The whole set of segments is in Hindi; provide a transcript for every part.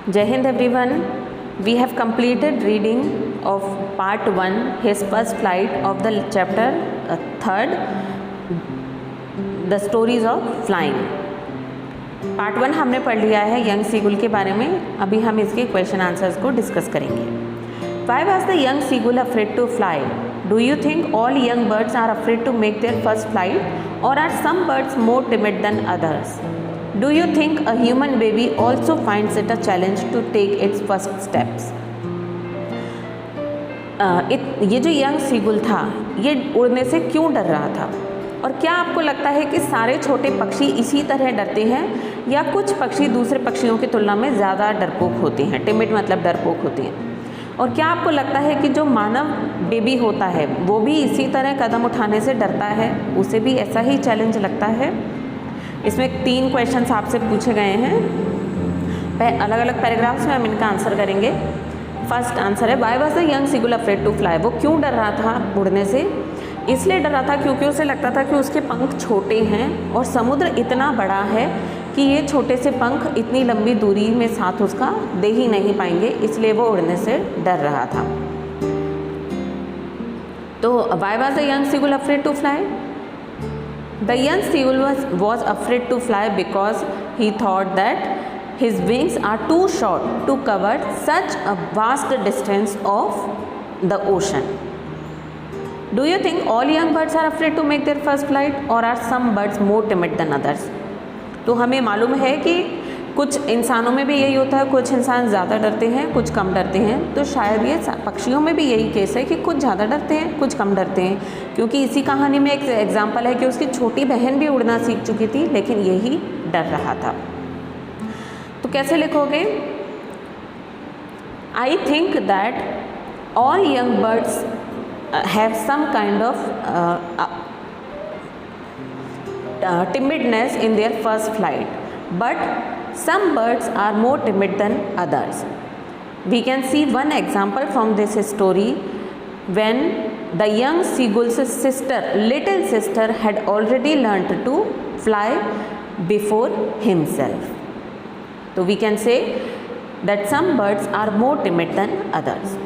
Jai Hind everyone. We have completed reading of part 1, his first flight of the chapter 3rd, the stories of flying. Part 1 हमने पढ़ लिया है यंग सीगुल के बारे में. अभी हम इसके क्वेश्चन आंसर्स को डिस्कस करेंगे. Why was the young seagull afraid to fly? Do you think all young birds are afraid to make their first flight, or are some birds more timid than others? Do you think a human baby also finds it a challenge to take its first steps? ये जो यंग सीगुल था ये उड़ने से क्यों डर रहा था, और क्या आपको लगता है कि सारे छोटे पक्षी इसी तरह डरते हैं या कुछ पक्षी दूसरे पक्षियों की तुलना में ज़्यादा डरपोक होते हैं? टिमिड मतलब डरपोक होते हैं. और क्या आपको लगता है कि जो मानव बेबी होता है वो भी इसी तरह कदम उठाने से डरता है, उसे भी ऐसा ही चैलेंज लगता है? इसमें 3 क्वेश्चंस आपसे पूछे गए हैं. अलग अलग पैराग्राफ्स में हम इनका आंसर करेंगे. फर्स्ट आंसर है why was the young seagull afraid to fly. वो क्यों डर रहा था उड़ने से? इसलिए डर रहा था क्योंकि उसे लगता था कि उसके पंख छोटे हैं और समुद्र इतना बड़ा है कि ये छोटे से पंख इतनी लंबी दूरी में साथ उसका दे ही नहीं पाएंगे, इसलिए वो उड़ने से डर रहा था. तो why was the young seagull afraid to fly? The young seagull was afraid to fly because he thought that his wings are too short to cover such a vast distance of the ocean. Do you think all young birds are afraid to make their first flight, or are some birds more timid than others? तो हमें मालूम है कि कुछ इंसानों में भी यही होता है, कुछ इंसान ज़्यादा डरते हैं, कुछ कम डरते हैं. तो शायद ये पक्षियों में भी यही केस है कि कुछ ज़्यादा डरते हैं, कुछ कम डरते हैं. क्योंकि इसी कहानी में एक एग्जाम्पल है कि उसकी छोटी बहन भी उड़ना सीख चुकी थी, लेकिन यही डर रहा था. तो कैसे लिखोगे? I think that all young birds have some kind of timidness in their first flight, but some birds are more timid than others. We can see one example from this story when the young seagull's little sister had already learnt to fly before himself. So we can say that some birds are more timid than others.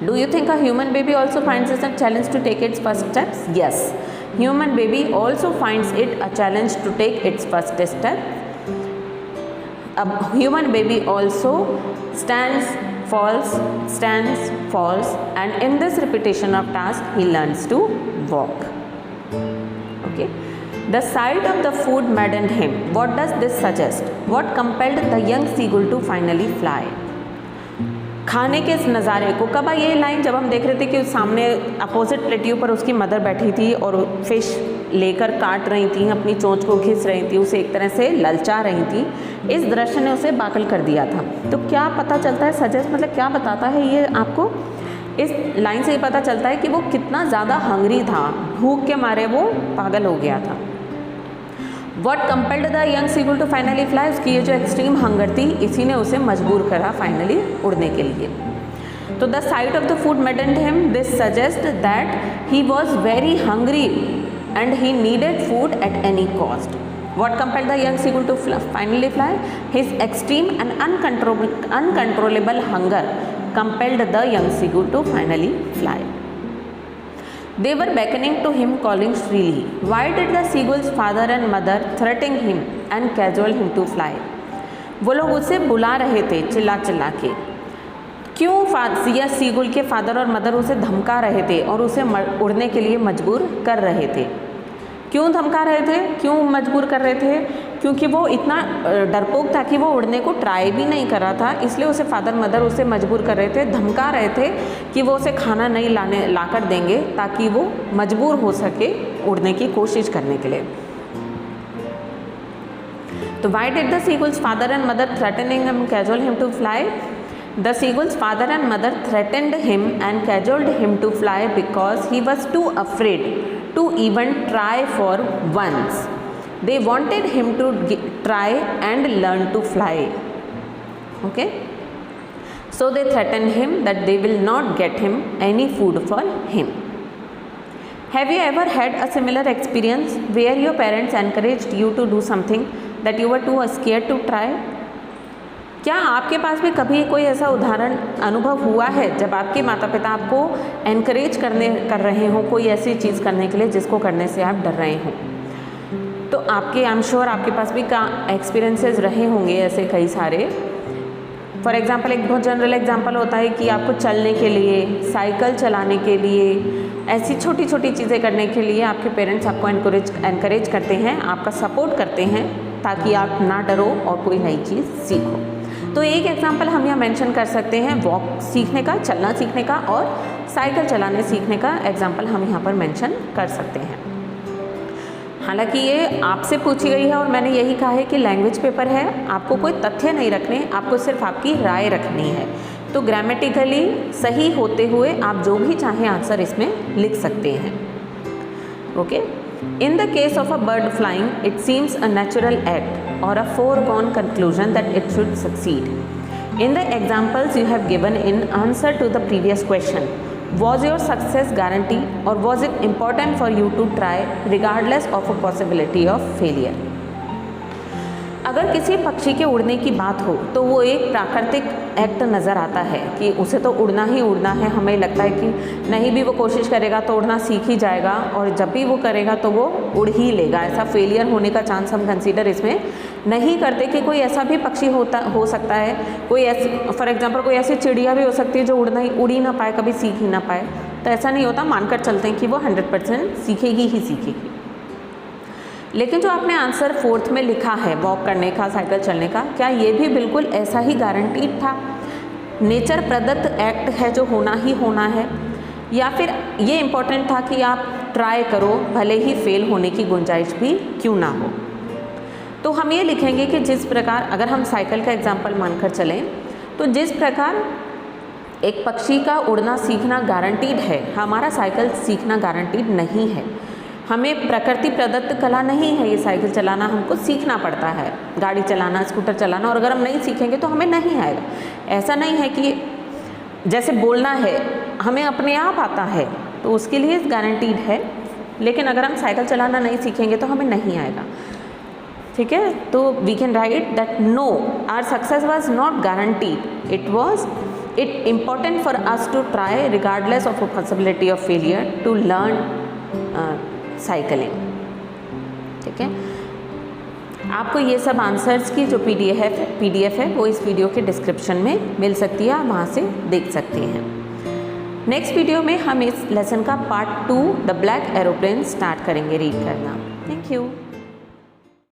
Do you think a human baby also finds it a challenge to take its first steps? Yes. Human baby also finds it a challenge to take its first step. A human baby also stands, falls, and in this repetition of task he learns to walk. Okay. The sight of the food maddened him. What does this suggest? What compelled the young seagull to finally fly? खाने के इस नज़ारे को, कब आई ये लाइन? जब हम देख रहे थे कि सामने अपोजिट प्लेट्यू पर उसकी मदर बैठी थी और फिश लेकर काट रही थी, अपनी चोंच को घिस रही थी, उसे एक तरह से ललचा रही थी. इस दृश्य ने उसे पागल कर दिया था. तो क्या पता चलता है? सजेस्ट मतलब क्या बताता है ये आपको? इस लाइन से ये पता चलता है कि वो कितना ज़्यादा हंग्री था, भूख के मारे वो पागल हो गया था. What compelled the young seagull to finally fly? उसकी ये जो एक्सट्रीम हंगर थी, इसी ने उसे मजबूर करा फाइनली उड़ने के लिए. तो the site of the food मैडन्ड him. This suggest that he was very hungry and he needed food at any cost. What compelled the young seagull to finally fly? His extreme and uncontrollable hunger compelled the young seagull to finally fly. They were beckoning to him, calling shrilly. Why did the seagull's father and mother threaten him and cajole him to fly? वो लोग उसे बुला रहे थे चिल्ला चिल्ला के. क्यों यह सीगुल के फादर और मदर उसे धमका रहे थे और उसे उड़ने के लिए मजबूर कर रहे थे? क्यों धमका रहे थे, क्यों मजबूर कर रहे थे? क्योंकि वो इतना डरपोक था कि वो उड़ने को ट्राई भी नहीं कर रहा था, इसलिए उसे फादर मदर उसे मजबूर कर रहे थे, धमका रहे थे कि वो उसे खाना नहीं लाकर देंगे ताकि वो मजबूर हो सके उड़ने की कोशिश करने के लिए. तो why did the seagull's father and mother threatening him cajole him to fly? The seagull's father and mother threatened him and cajoled him to fly because he was too afraid to even try for once. They wanted him to try and learn to fly. Okay? So they threatened him that they will not get him any food for him. Have you ever had a similar experience where your parents encouraged you to do something that you were too scared to try? क्या आपके पास भी कभी कोई ऐसा उदाहरण अनुभव हुआ है जब आपके माता पिता आपको एनकरेज कर रहे हों कोई ऐसी चीज़ करने के लिए जिसको करने से आप डर रहे हों? तो आपके आई एम श्योर आपके पास भी एक्सपीरियंसेस रहे होंगे ऐसे कई सारे। फॉर एग्ज़ाम्पल एक बहुत जनरल एग्जांपल होता है कि आपको चलने के लिए, साइकिल चलाने के लिए, ऐसी छोटी छोटी चीज़ें करने के लिए आपके पेरेंट्स आपको एनकरेज करते हैं, आपका सपोर्ट करते हैं ताकि आप ना डरो और कोई नई चीज़ सीखो। तो एक एग्जांपल हम यहाँ मेंशन कर सकते हैं वॉक सीखने का, चलना सीखने का, और साइकिल चलाने सीखने का एग्जांपल हम यहाँ पर मेंशन कर सकते हैं। हालांकि ये आपसे पूछी गई है और मैंने यही कहा है कि लैंग्वेज पेपर है, आपको कोई तथ्य नहीं रखने, आपको सिर्फ आपकी राय रखनी है। तो ग्रामेटिकली सही होते हुए आप जो भी चाहें आंसर इसमें लिख सकते हैं। Okay, in the case of a bird flying it seems a natural act or a foregone conclusion that it should succeed. In the examples you have given in answer to the previous question, was your success guaranteed or was it important for you to try regardless of a possibility of failure? अगर किसी पक्षी के उड़ने की बात हो तो वो एक प्राकृतिक एक्ट नज़र आता है कि उसे तो उड़ना ही उड़ना है। हमें लगता है कि नहीं भी वो कोशिश करेगा तो उड़ना सीख ही जाएगा, और जब भी वो करेगा तो वो उड़ ही लेगा। ऐसा फेलियर होने का चांस हम कंसीडर इसमें नहीं करते कि कोई ऐसा भी पक्षी हो सकता है, कोई ऐसी फॉर एग्जांपल कोई ऐसी चिड़िया भी हो सकती है जो उड़ ही ना पाए, कभी सीख ही ना पाए। तो ऐसा नहीं होता, मानकर चलते हैं कि वो 100% सीखेगी ही सीखेगी। लेकिन जो आपने आंसर 4th में लिखा है वॉक करने का, साइकिल चलने का, क्या ये भी बिल्कुल ऐसा ही गारंटीड था? नेचर प्रदत्त एक्ट है जो होना ही होना है, या फिर ये इम्पोर्टेंट था कि आप ट्राई करो भले ही फेल होने की गुंजाइश भी क्यों ना हो? तो हम ये लिखेंगे कि जिस प्रकार, अगर हम साइकिल का एग्जाम्पल मानकर चलें, तो जिस प्रकार एक पक्षी का उड़ना सीखना गारंटीड है, हमारा साइकिल सीखना गारंटीड नहीं है। हमें प्रकृति प्रदत्त कला नहीं है ये साइकिल चलाना, हमको सीखना पड़ता है, गाड़ी चलाना, स्कूटर चलाना, और अगर हम नहीं सीखेंगे तो हमें नहीं आएगा। ऐसा नहीं है कि जैसे बोलना है हमें अपने आप आता है तो उसके लिए गारंटीड है, लेकिन अगर हम साइकिल चलाना नहीं सीखेंगे तो हमें नहीं आएगा। ठीक है, तो we can write that no, our success was not guaranteed, it important for us to try regardless of a possibility of failure to learn cycling. ठीक है, आपको ये सब आंसर्स की जो पीडीएफ है वो इस वीडियो के डिस्क्रिप्शन में मिल सकती है, आप वहाँ से देख सकते हैं। नेक्स्ट वीडियो में हम इस लेसन का part 2 the black aeroplane start करेंगे रीड करना। Thank you.